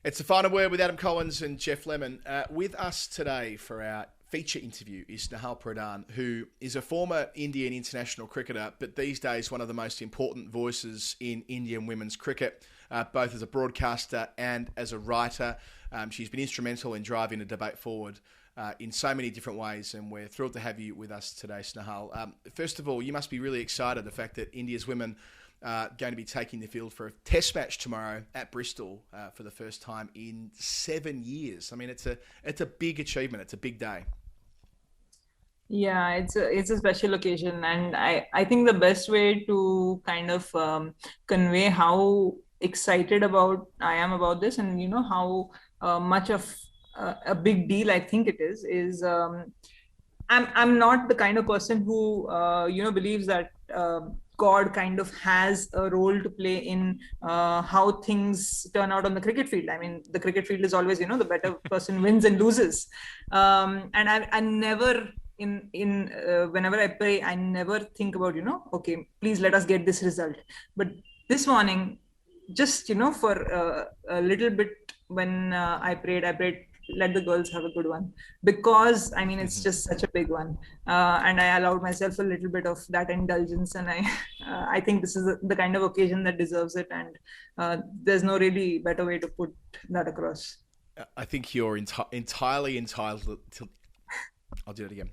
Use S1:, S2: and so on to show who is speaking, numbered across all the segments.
S1: It's the final word with Adam Collins and Geoff Lemon. With us today for our feature interview is Snehal Pradhan, who is a former Indian international cricketer, but these days one of the most important voices in Indian women's cricket, both as a broadcaster and as a writer. She's been instrumental in driving the debate forward in so many different ways, and we're thrilled to have you with us today, Snehal. First of all, you must be really excited the fact that India's women going to be taking the field for a test match tomorrow at Bristol for the first time in 7 years. I mean, it's a big achievement. It's a big day.
S2: Yeah, it's a special occasion, and I think the best way to kind of convey how excited I am about this, and how much of a big deal I think it is I'm not the kind of person who believes that God kind of has a role to play in how things turn out on the cricket field. I mean, the cricket field is always, the better person wins and loses. And I never, whenever I pray, I never think about, okay, please let us get this result. But this morning, just, for a little bit when I prayed, let the girls have a good one, because I mean it's just such a big one, and I allowed myself a little bit of that indulgence, and I think this is the kind of occasion that deserves it, and there's no really better way to put that across.
S1: I think you're entirely entitled to. I'll do it again.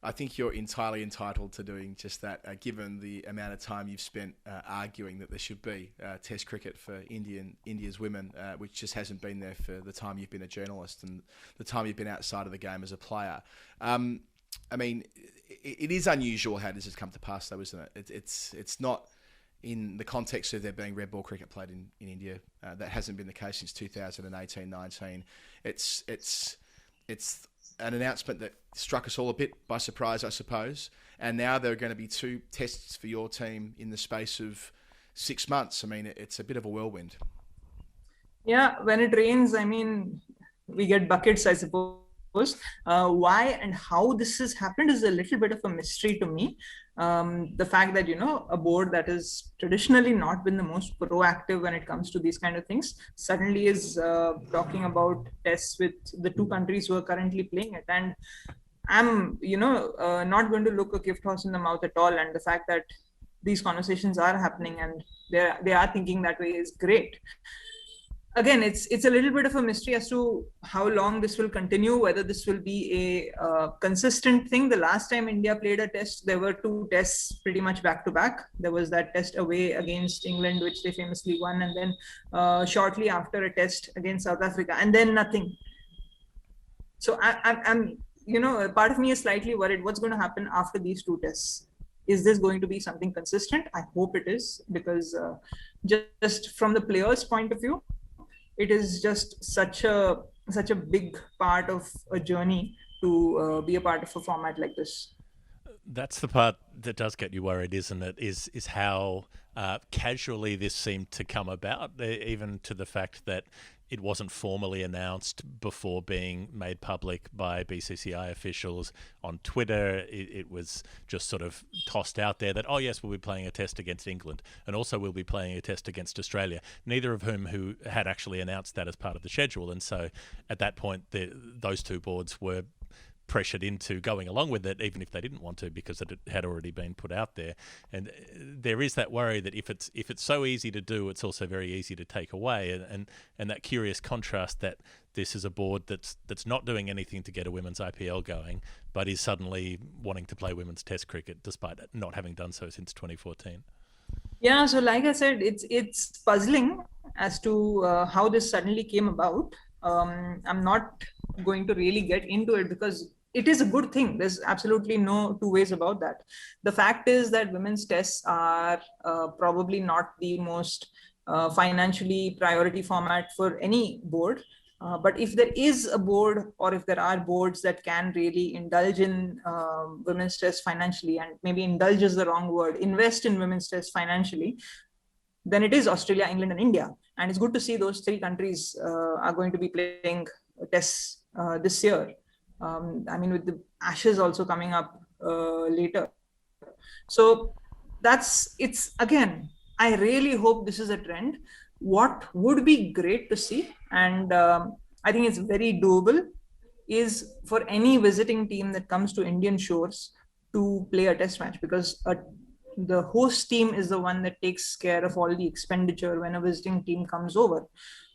S1: I think you're entirely entitled to doing just that, given the amount of time you've spent arguing that there should be Test cricket for India's women, which just hasn't been there for the time you've been a journalist and the time you've been outside of the game as a player. I mean, it is unusual how this has come to pass, though, isn't it? It's not in the context of there being red ball cricket played in India. That hasn't been the case since 2018-19. It's an announcement that struck us all a bit by surprise, I suppose. And now there are going to be 2 tests for your team in the space of 6 months. I mean, it's a bit of a whirlwind.
S2: Yeah, when it rains, I mean, we get buckets, I suppose. Why and how this has happened is a little bit of a mystery to me. The fact that, a board that has traditionally not been the most proactive when it comes to these kind of things suddenly is talking about tests with the 2 countries who are currently playing it. And I'm, not going to look a gift horse in the mouth at all. And the fact that these conversations are happening and they are thinking that way is great. Again, it's a little bit of a mystery as to how long this will continue, whether this will be a consistent thing. The last time India played a test, there were 2 tests pretty much back to back. There was that test away against England, which they famously won, and then shortly after a test against South Africa, and then nothing. So I'm part of me is slightly worried what's going to happen after these 2 tests. Is this going to be something consistent? I hope it is, because just from the players' point of view, it is just such a big part of a journey to be a part of a format like this.
S3: That's the part that does get you worried, isn't it? Is how casually this seemed to come about, even to the fact that it wasn't formally announced before being made public by BCCI officials on Twitter. It was just sort of tossed out there that, oh yes, we'll be playing a test against England, and also we'll be playing a test against Australia, neither of who had actually announced that as part of the schedule. And so at that point, those 2 boards were pressured into going along with it, even if they didn't want to, because it had already been put out there. And there is that worry that if it's so easy to do, it's also very easy to take away. And that curious contrast that this is a board that's not doing anything to get a women's IPL going, but is suddenly wanting to play women's Test cricket despite not having done so since 2014.
S2: Yeah, so like I said, it's puzzling as to how this suddenly came about. I'm not going to really get into it because it is a good thing. There's absolutely no 2 ways about that. The fact is that women's tests are probably not the most financially priority format for any board. But if there is a board, or if there are boards that can really indulge in women's tests financially, and maybe indulge is the wrong word, invest in women's tests financially, then it is Australia, England, and India. And it's good to see those 3 countries are going to be playing tests this year. I mean, with the Ashes also coming up later. So again, I really hope this is a trend. What would be great to see, And I think it's very doable, is for any visiting team that comes to Indian shores to play a test match, because the host team is the one that takes care of all the expenditure when a visiting team comes over.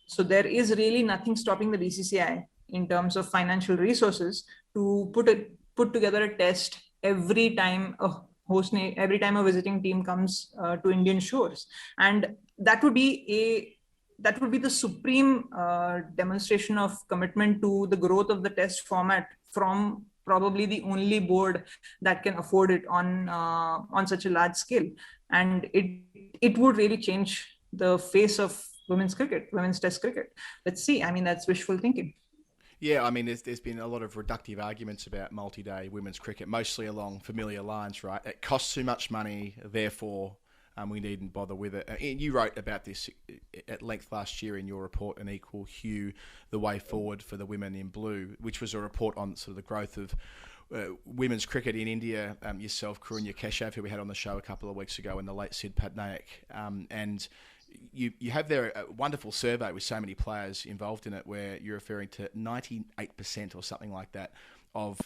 S2: So there is really nothing stopping the BCCI in terms of financial resources to put together a test every time every time a visiting team comes to Indian shores, and that would be the supreme demonstration of commitment to the growth of the test format from probably the only board that can afford it on such a large scale. And it would really change the face of women's test cricket. Let's see. I mean, that's wishful thinking.
S1: Yeah, I mean, there's been a lot of reductive arguments about multi-day women's cricket, mostly along familiar lines, right? It costs too much money, therefore we needn't bother with it. And you wrote about this at length last year in your report, An Equal Hue, The Way Forward for the Women in Blue, which was a report on sort of the growth of women's cricket in India. Yourself, Karunya Keshav, who we had on the show a couple of weeks ago, and the late Sid Patnaik. And you have there a wonderful survey with so many players involved in it, where you're referring to 98% or something like that of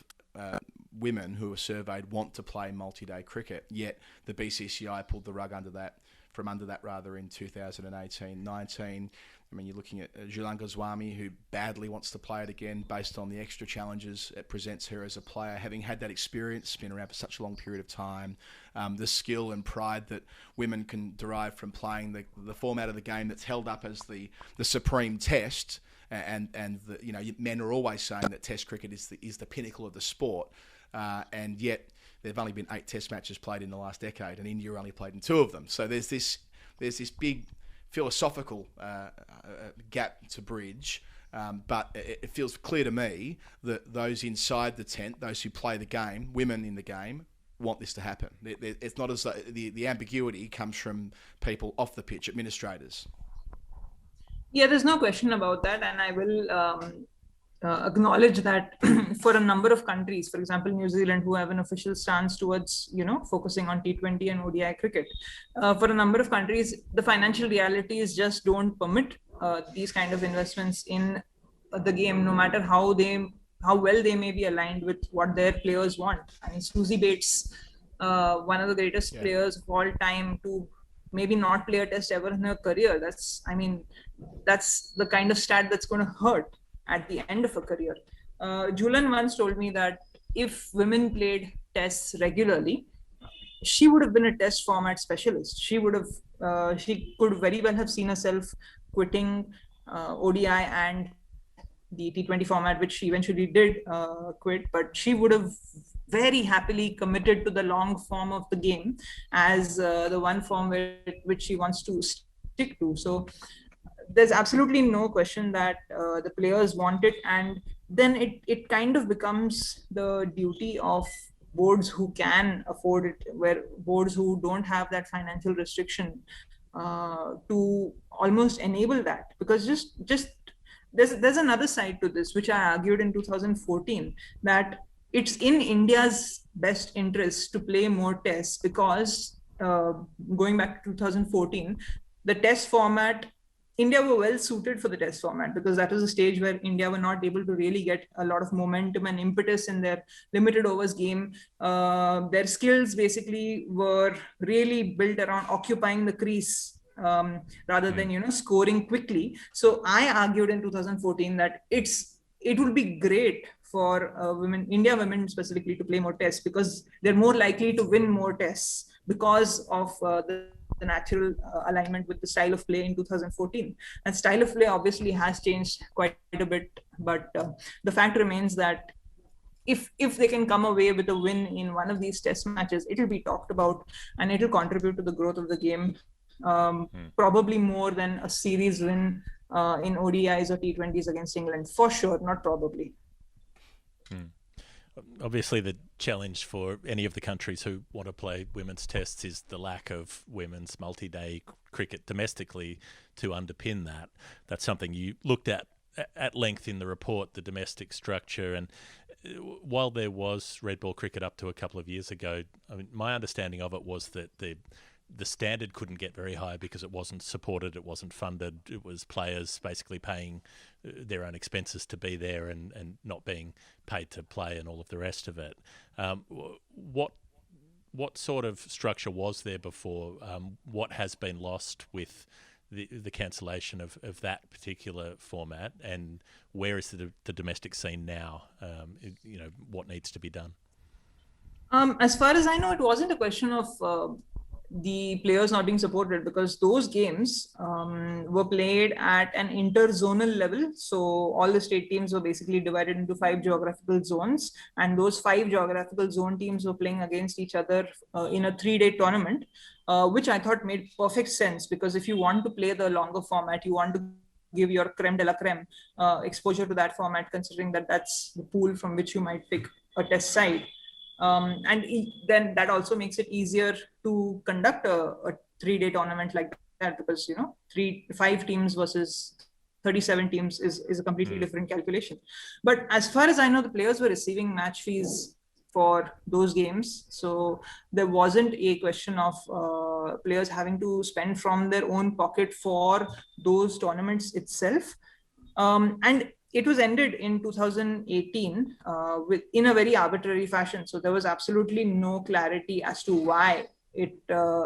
S1: women who were surveyed want to play multi-day cricket, yet the BCCI pulled the rug under that in 2018-19. I mean, you're looking at Julan Goswami, who badly wants to play it again based on the extra challenges it presents her as a player, having had that experience, been around for such a long period of time, the skill and pride that women can derive from playing the format of the game that's held up as the supreme test, and men are always saying that test cricket is the pinnacle of the sport, and yet there've only been 8 test matches played in the last decade, and India only played in 2 of them. So there's this big philosophical gap to bridge, but it feels clear to me that those inside the tent, those who play the game, women in the game, want this to happen. It's not as though the ambiguity comes from people off the pitch, administrators.
S2: Yeah, there's no question about that, and I will acknowledge that for a number of countries, for example, New Zealand, who have an official stance towards, focusing on T20 and ODI cricket, for a number of countries, the financial realities just don't permit these kind of investments in the game, no matter how well they may be aligned with what their players want. I mean, Susie Bates, one of the greatest players of all time, to maybe not play a test ever in her career. That's the kind of stat that's going to hurt at the end of a career. Julan once told me that if women played tests regularly, she would have been a test format specialist. She could very well have seen herself quitting ODI and the T20 format, which she eventually did quit, but she would have very happily committed to the long form of the game as the one form which she wants to stick to. So there's absolutely no question that the players want it, and then it kind of becomes the duty of boards who can afford it, where boards who don't have that financial restriction to almost enable that. Because just there's another side to this, which I argued in 2014, that it's in India's best interest to play more tests, because going back to 2014, the test format, India were well suited for the test format, because that was a stage where India were not able to really get a lot of momentum and impetus in their limited overs game. Their skills basically were really built around occupying the crease rather than scoring quickly. So I argued in 2014 that it would be great for India women specifically, to play more tests, because they're more likely to win more tests because of the natural alignment with the style of play in 2014. And style of play obviously has changed quite a bit, but the fact remains that if they can come away with a win in one of these test matches, it will be talked about and it will contribute to the growth of the game, probably more than a series win in ODIs or T20s against England, for sure, not probably.
S3: Obviously, the challenge for any of the countries who want to play women's tests is the lack of women's multi-day cricket domestically to underpin that. That's something you looked at length in the report, the domestic structure. And while there was red ball cricket up to a couple of years ago, I mean, my understanding of it was that the the standard couldn't get very high because it wasn't supported, it wasn't funded. It was players basically paying their own expenses to be there and not being paid to play and all of the rest of it. What sort of structure was there before? What has been lost with the cancellation of that particular format, and where is the domestic scene now? What needs to be done?
S2: As far as I know, it wasn't a question of the players not being supported, because those games were played at an interzonal level. So all the state teams were basically divided into 5 geographical zones, and those 5 geographical zone teams were playing against each other in a 3-day tournament, which I thought made perfect sense, because if you want to play the longer format, you want to give your creme de la creme exposure to that format, considering that that's the pool from which you might pick a test side. Then that also makes it easier to conduct a 3-day tournament like that, because 5 teams versus 37 teams is a completely different calculation. But as far as I know, the players were receiving match fees for those games, so there wasn't a question of players having to spend from their own pocket for those tournaments itself. And it was ended in 2018 in a very arbitrary fashion. So there was absolutely no clarity as to why it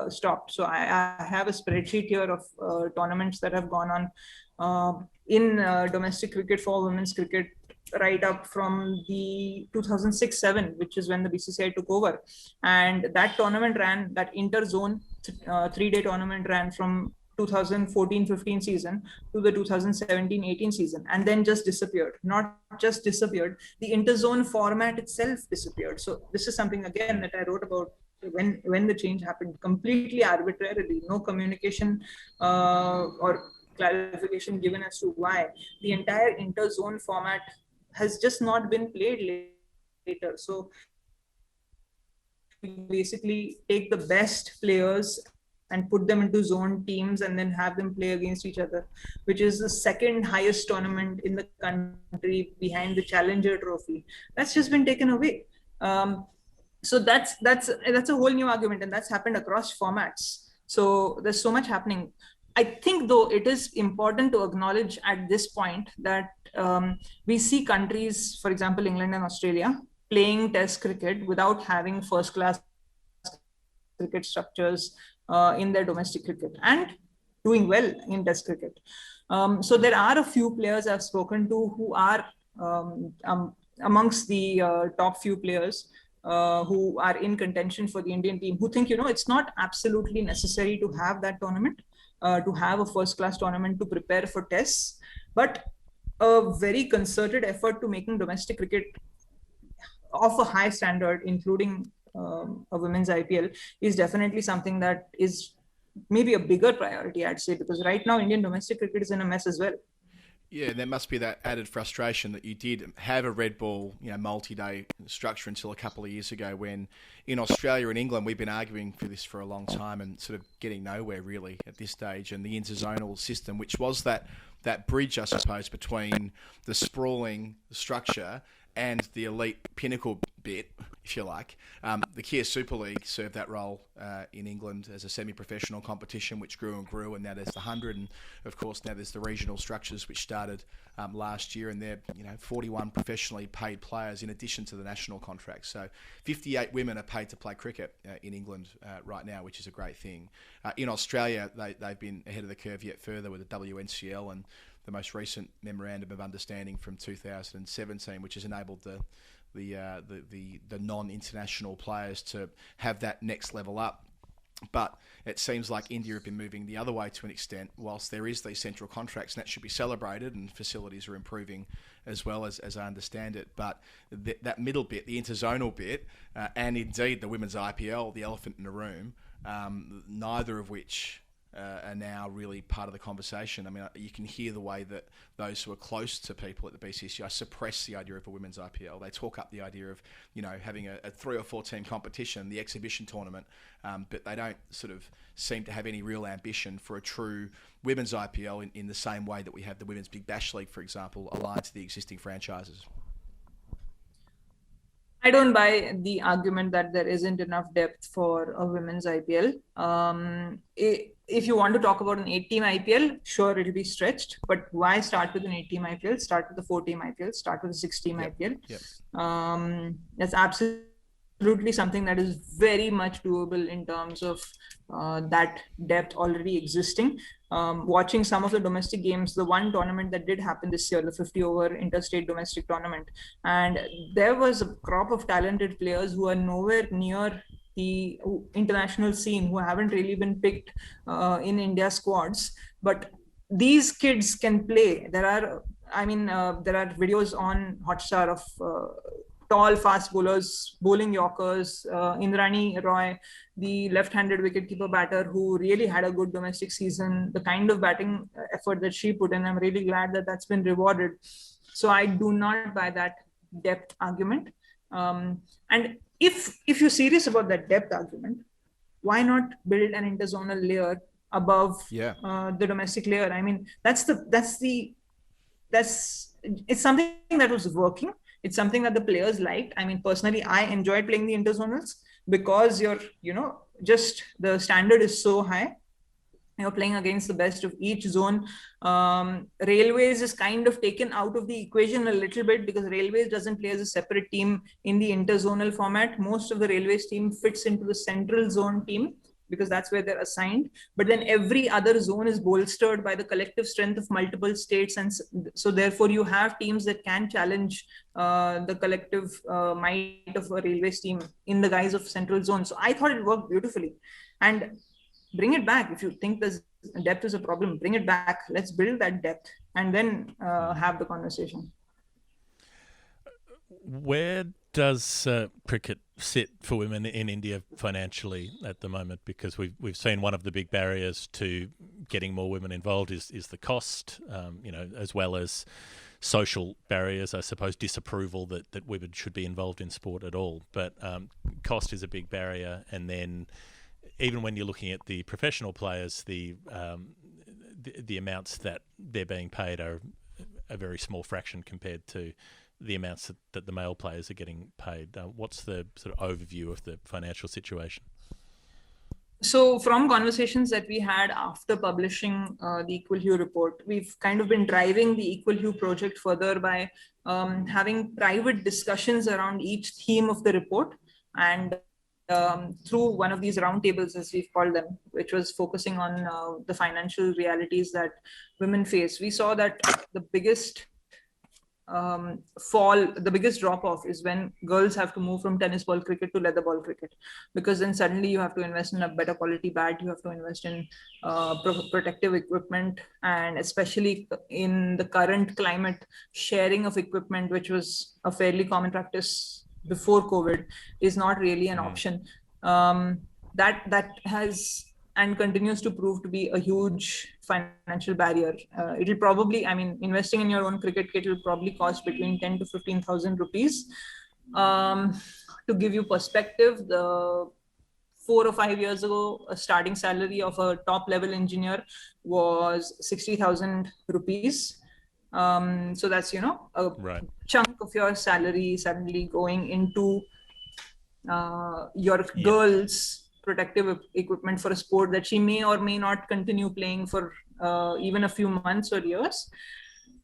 S2: stopped. So I have a spreadsheet here of tournaments that have gone on in domestic cricket for women's cricket, right up from the 2006-07, which is when the BCCI took over. And that tournament ran, that interzone 3-day tournament ran from 2014-15 season to the 2017-18 season, and then just disappeared. Not just disappeared, the interzone format itself disappeared. So this is something, again, that I wrote about when the change happened, completely arbitrarily, no communication or clarification given as to why. The entire interzone format has just not been played later. So basically take the best players and put them into zone teams and then have them play against each other, which is the second highest tournament in the country behind the Challenger Trophy. That's just been taken away. So that's a whole new argument, and that's happened across formats. So there's so much happening. I think, though, it is important to acknowledge at this point that we see countries, for example, England and Australia, playing Test cricket without having first-class cricket structures in their domestic cricket, and doing well in Test cricket. So there are a few players I've spoken to who are amongst the top few players who are in contention for the Indian team, who think, it's not absolutely necessary to have that tournament, to have a first-class tournament to prepare for tests, but a very concerted effort to making domestic cricket of a high standard, including a women's IPL, is definitely something that is maybe a bigger priority, I'd say, because right now Indian domestic cricket is in a mess as well.
S1: Yeah, there must be that added frustration that you did have a red ball, multi-day structure until a couple of years ago, when in Australia and England we've been arguing for this for a long time and sort of getting nowhere really at this stage. And the interzonal system, which was that bridge, I suppose, between the sprawling structure and the elite pinnacle bit, if you like. The Kia Super League served that role in England as a semi-professional competition, which grew and grew, and now there's the 100, and of course now there's the regional structures, which started last year, and they're 41 professionally paid players in addition to the national contracts. So 58 women are paid to play cricket in England right now, which is a great thing. In Australia, they've been ahead of the curve yet further with the WNCL and the most recent memorandum of understanding from 2017, which has enabled the non-international players to have that next level up. But it seems like India have been moving the other way to an extent, whilst there is these central contracts, and that should be celebrated, and facilities are improving as well, as I understand it. But that middle bit, the interzonal bit, and indeed the women's IPL, the elephant in the room, neither of which are now really part of the conversation. I mean, you can hear the way that those who are close to people at the BCCI suppress the idea of a women's IPL. They talk up the idea of, having a 3 or 4 team competition, the exhibition tournament, but they don't sort of seem to have any real ambition for a true women's IPL in the same way that we have the Women's Big Bash League, for example, aligned to the existing franchises.
S2: I don't buy the argument that there isn't enough depth for a women's IPL. If you want to talk about an 8-team IPL, sure, it'll be stretched. But why start with an 8-team IPL? Start with a 4-team IPL. Start with a 6-team IPL. That's absolutely something that is very much doable in terms of that depth already existing. Watching some of the domestic games, the one tournament that did happen this year, the 50-over interstate domestic tournament, and there was a crop of talented players who are nowhere near the international scene, who haven't really been picked in India squads, but these kids can play. There are videos on Hotstar of tall fast bowlers bowling Yorkers. Indrani Roy, the left-handed wicketkeeper batter who really had a good domestic season, the kind of batting effort that she put in, I'm really glad that that's been rewarded. So I do not buy that depth argument. And if you're serious about that depth argument, why not build an interzonal layer above the domestic layer? I mean, it's something that was working. It's something that the players liked. I mean, personally, I enjoyed playing the interzonals because just the standard is so high. You're playing against the best of each zone. Railways is kind of taken out of the equation a little bit because Railways doesn't play as a separate team in the interzonal format. Most of the Railways team fits into the central zone team because that's where they're assigned. But then every other zone is bolstered by the collective strength of multiple states. And so therefore you have teams that can challenge the collective might of a Railways team in the guise of central zone. So I thought it worked beautifully. And bring it back. If you think there's depth is a problem, bring it back. Let's build that depth and then have the conversation.
S3: Where does cricket sit for women in India financially at the moment? Because we've seen one of the big barriers to getting more women involved is the cost, as well as social barriers, I suppose, disapproval that women should be involved in sport at all. But cost is a big barrier, and then even when you're looking at the professional players, the amounts that they're being paid are a very small fraction compared to the amounts that the male players are getting paid. What's the sort of overview of the financial situation?
S2: So from conversations that we had after publishing the Equal Hue report, we've kind of been driving the Equal Hue project further by having private discussions around each theme of the report, and through one of these roundtables, as we've called them, which was focusing on the financial realities that women face, we saw that the biggest the biggest drop off is when girls have to move from tennis ball cricket to leather ball cricket, because then suddenly you have to invest in a better quality bat, you have to invest in protective equipment, and especially in the current climate, sharing of equipment, which was a fairly common practice before COVID, is not really an option. That has and continues to prove to be a huge financial barrier. It'll probably, investing in your own cricket kit will probably cost between 10 to 15,000 rupees. To give you perspective, 4 or 5 years ago, a starting salary of a top level engineer was 60,000 rupees. So that's, a chunk of your salary suddenly going into your girl's protective equipment for a sport that she may or may not continue playing for even a few months or years.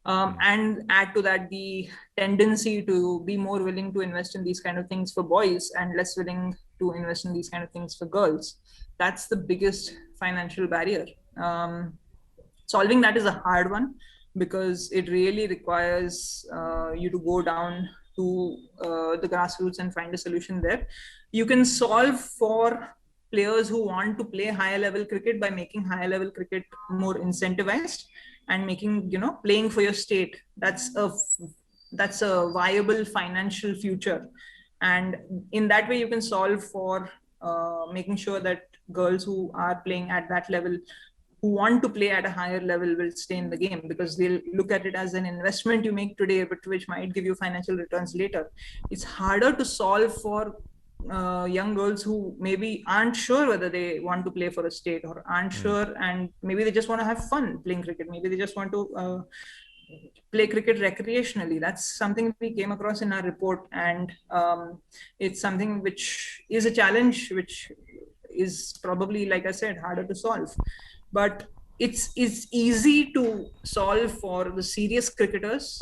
S2: And add to that the tendency to be more willing to invest in these kind of things for boys and less willing to invest in these kind of things for girls. That's the biggest financial barrier. Solving that is a hard one, because it really requires you to go down to the grassroots and find a solution there. You can solve for players who want to play higher level cricket by making higher level cricket more incentivized and making, playing for your state. That's a viable financial future. And in that way, you can solve for making sure that girls who are playing at that level, who want to play at a higher level, will stay in the game, because they'll look at it as an investment you make today, but which might give you financial returns later. It's harder to solve for young girls who maybe aren't sure whether they want to play for a state, or aren't sure, and maybe they just want to have fun playing cricket. Maybe they just want to play cricket recreationally. That's something we came across in our report, and it's something which is a challenge, which is probably, like I said, harder to solve. But it's easy to solve for the serious cricketers,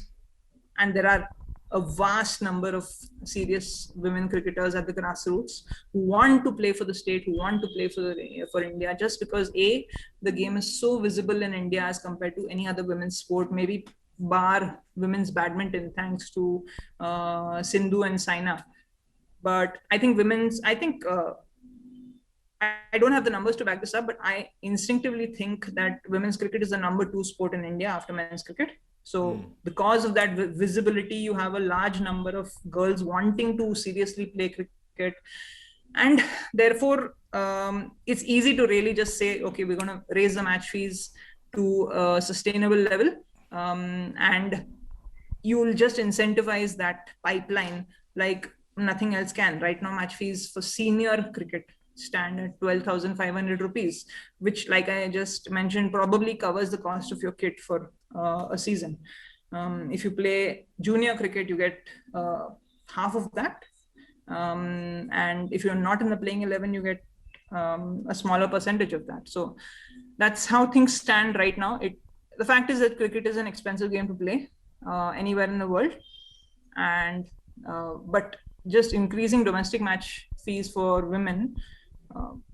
S2: and there are a vast number of serious women cricketers at the grassroots who want to play for the state, who want to play for India, just because the game is so visible in India as compared to any other women's sport, maybe bar women's badminton, thanks to Sindhu and Saina. But I think I don't have the numbers to back this up, but I instinctively think that women's cricket is the number 2 sport in India after men's cricket. So because of that visibility, you have a large number of girls wanting to seriously play cricket. And therefore, it's easy to really just say, okay, we're going to raise the match fees to a sustainable level. And you'll just incentivize that pipeline like nothing else can. Right now, match fees for senior cricket stand at 12,500 rupees, which, like I just mentioned, probably covers the cost of your kit for a season. If you play junior cricket, you get half of that. And if you're not in the playing 11, you get a smaller percentage of that. So that's how things stand right now. The fact is that cricket is an expensive game to play anywhere in the world. And but just increasing domestic match fees for women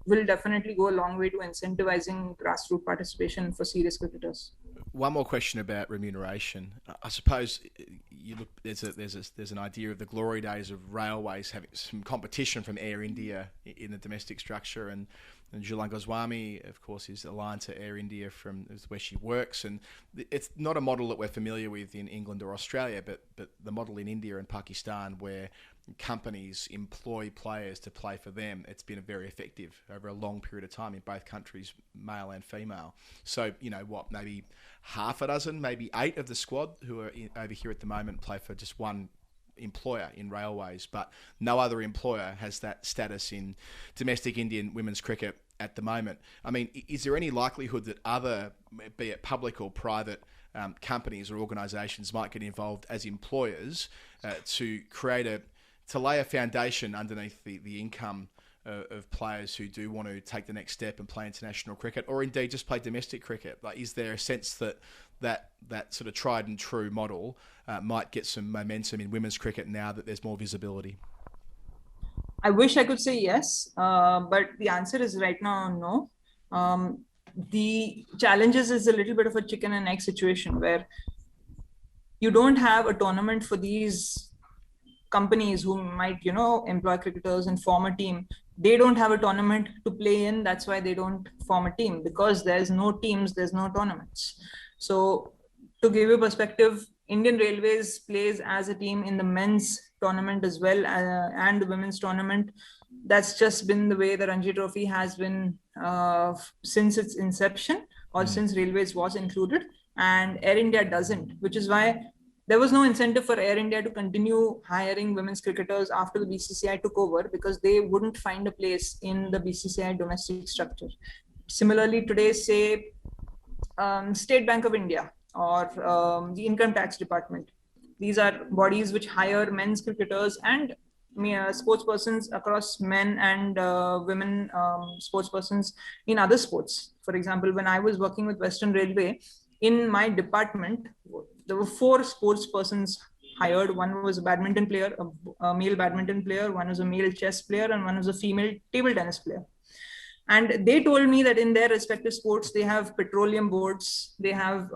S2: will definitely go a long way to incentivizing grassroots participation for serious cricketers.
S1: One more question about remuneration. I suppose you look. There's an idea of the glory days of railways having some competition from Air India in the domestic structure, and Julan Goswami, of course, is aligned to Air India from where she works, and it's not a model that we're familiar with in England or Australia, but the model in India and Pakistan where companies employ players to play for them, it's been very effective over a long period of time in both countries, male and female. So, maybe half a dozen, maybe 8 of the squad who are over here at the moment play for just one employer in railways, but no other employer has that status in domestic Indian women's cricket at the moment. I mean, is there any likelihood that other, be it public or private, companies or organisations might get involved as employers to lay a foundation underneath the income of players who do want to take the next step and play international cricket, or indeed just play domestic cricket? Like, is there a sense that sort of tried and true model might get some momentum in women's cricket now that there's more visibility?
S2: I wish I could say yes, but the answer is right now no. The challenges is a little bit of a chicken and egg situation where you don't have a tournament for these companies who might, employ cricketers and form a team. They don't have a tournament to play in. That's why they don't form a team, because there's no teams, there's no tournaments. So to give you perspective, Indian Railways plays as a team in the men's tournament as well, and the women's tournament. That's just been the way the Ranji Trophy has been since its inception, or since Railways was included, and Air India doesn't, which is why there was no incentive for Air India to continue hiring women's cricketers after the BCCI took over, because they wouldn't find a place in the BCCI domestic structure. Similarly, today, say, State Bank of India or the Income Tax Department. These are bodies which hire men's cricketers and sportspersons across men and women sportspersons in other sports. For example, when I was working with Western Railway, in my department, there were 4 sportspersons hired. One was a badminton player, a male badminton player, one was a male chess player, and one was a female table tennis player. And they told me that in their respective sports, they have petroleum boards, they have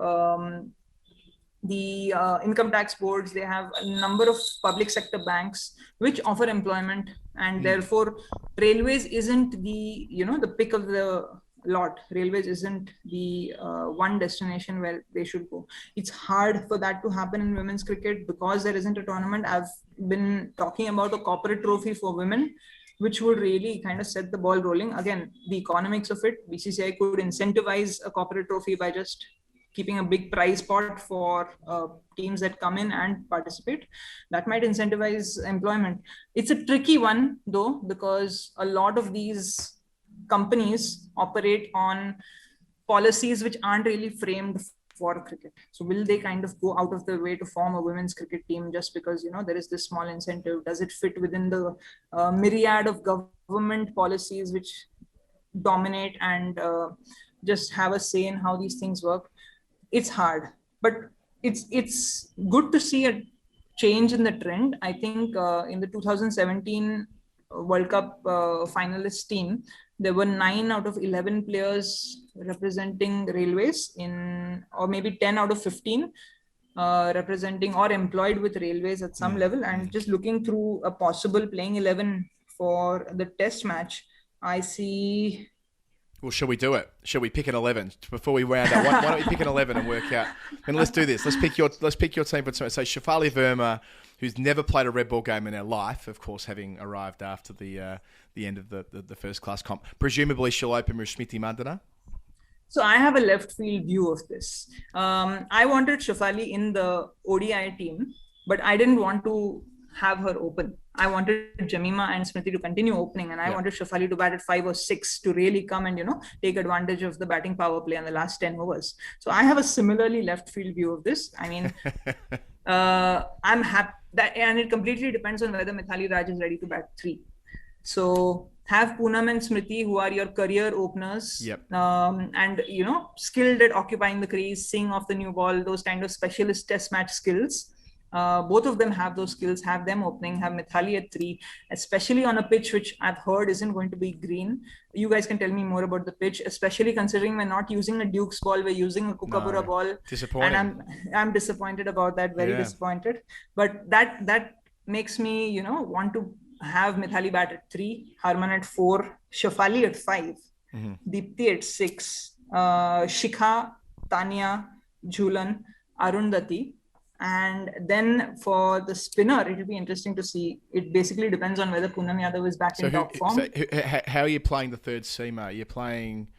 S2: the income tax boards, they have a number of public sector banks which offer employment, and therefore railways isn't the pick of the lot. Railways isn't the one destination where they should go. It's hard for that to happen in women's cricket because there isn't a tournament. I've been talking about a corporate trophy for women, which would really kind of set the ball rolling. Again, the economics of it, BCCI could incentivize a corporate trophy by just keeping a big prize pot for teams that come in and participate. That might incentivize employment. It's a tricky one though, because a lot of these companies operate on policies which aren't really framed for cricket. So will they kind of go out of their way to form a women's cricket team just because, there is this small incentive? Does it fit within the myriad of government policies which dominate and just have a say in how these things work? It's hard, but it's good to see a change in the trend. I think in the 2017 World Cup finalist team, there were 9 out of 11 players representing railways or maybe 10 out of 15 representing or employed with railways at some level. And just looking through a possible playing 11 for the test match, I see.
S1: Well, shall we do it? Shall we pick an 11 before we round up? Why don't we pick an 11 and work out? And let's do this. Let's pick your team for tonight. So Shefali Verma, who's never played a red ball game in her life, of course, having arrived after the end of the first class comp. Presumably, she'll open with Smriti Mandana.
S2: So I have a left field view of this. I wanted Shefali in the ODI team, but I didn't want to have her open. I wanted Jemima and Smriti to continue opening, and I wanted Shefali to bat at 5 or 6 to really come and, take advantage of the batting power play in the last 10 overs. So I have a similarly left field view of this. I mean, I'm happy that, and it completely depends on whether Mithali Raj is ready to bat 3. So have Poonam and Smriti, who are your career openers, and, skilled at occupying the crease, seeing off the new ball, those kind of specialist test match skills. Both of them have those skills, have them opening, have Mithali at 3, especially on a pitch which I've heard isn't going to be green. You guys can tell me more about the pitch, especially considering we're not using a Duke's ball, we're using a Kookaburra ball.
S1: Disappointing.
S2: And I'm disappointed about that, very disappointed. But that makes me, want to have Mithali bat at 3, Harman at 4, Shefali at 5, Deepti at 6, Shikha, Tanya, Jhulan, Arundhati. And then for the spinner, it'll be interesting to see. It basically depends on whether Poonam Yadav is back in top form.
S1: So how are you playing the third seamer? You're playing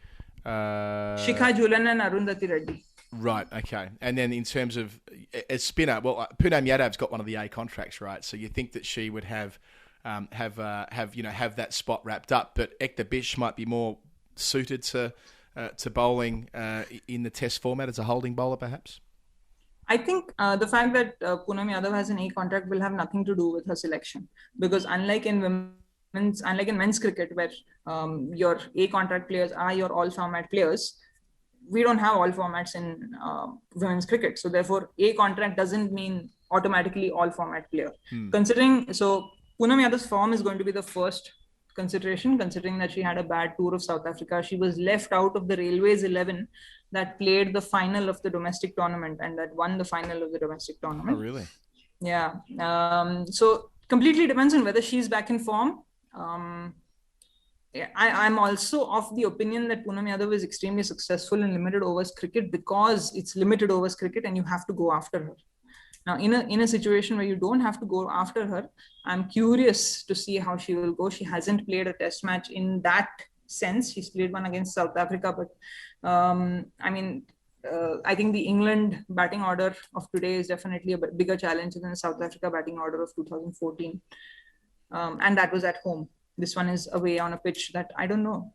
S2: Shikha, Jhulan and Arundhati Reddy.
S1: Right, okay. And then in terms of a spinner, well, Poonam Yadav's got one of the A contracts, right? So you think that she would have that spot wrapped up, but Ekta Bish might be more suited to bowling in the Test format as a holding bowler, perhaps.
S2: I think the fact that Poonam Yadav has an A contract will have nothing to do with her selection, because unlike in men's cricket, where your A contract players are your all format players, we don't have all formats in women's cricket. So therefore, A contract doesn't mean automatically all format player. Considering, so Poonam Yadav's form is going to be the first consideration, considering that she had a bad tour of South Africa. She was left out of the Railways 11 that played the final of the domestic tournament and that won the final of the domestic tournament.
S1: Oh, really?
S2: Yeah. So completely depends on whether she's back in form. I'm also of the opinion that Poonam Yadav is extremely successful in limited overs cricket because it's limited overs cricket and you have to go after her. Now, in a situation where you don't have to go after her, I'm curious to see how she will go. She hasn't played a test match in that sense. She's played one against South Africa, but I think the England batting order of today is definitely a bigger challenge than the South Africa batting order of 2014. And that was at home. This one is away on a pitch that I don't know.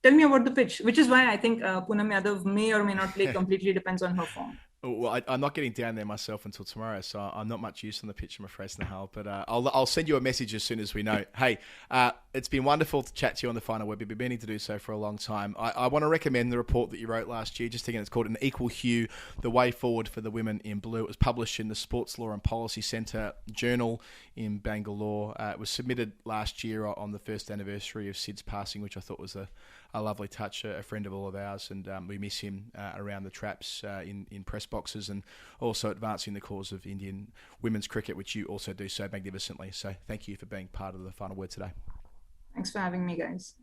S2: Tell me about the pitch, which is why I think Poonam Yadav may or may not play. Completely depends on her form.
S1: Well, I'm not getting down there myself until tomorrow, so I'm not much use on the pitch, I'm afraid, Snehal. But I'll send you a message as soon as we know. Hey, it's been wonderful to chat to you on the final web. We've been meaning to do so for a long time. I want to recommend the report that you wrote last year. Just again, it's called An Equal Hue, The Way Forward for the Women in Blue. It was published in the Sports Law and Policy Centre Journal in Bangalore. It was submitted last year on the first anniversary of Sid's passing, which I thought was a lovely touch, a friend of all of ours, and we miss him around the traps in press boxes and also advancing the cause of Indian women's cricket, which you also do so magnificently. So thank you for being part of the final word today.
S2: Thanks for having me, guys.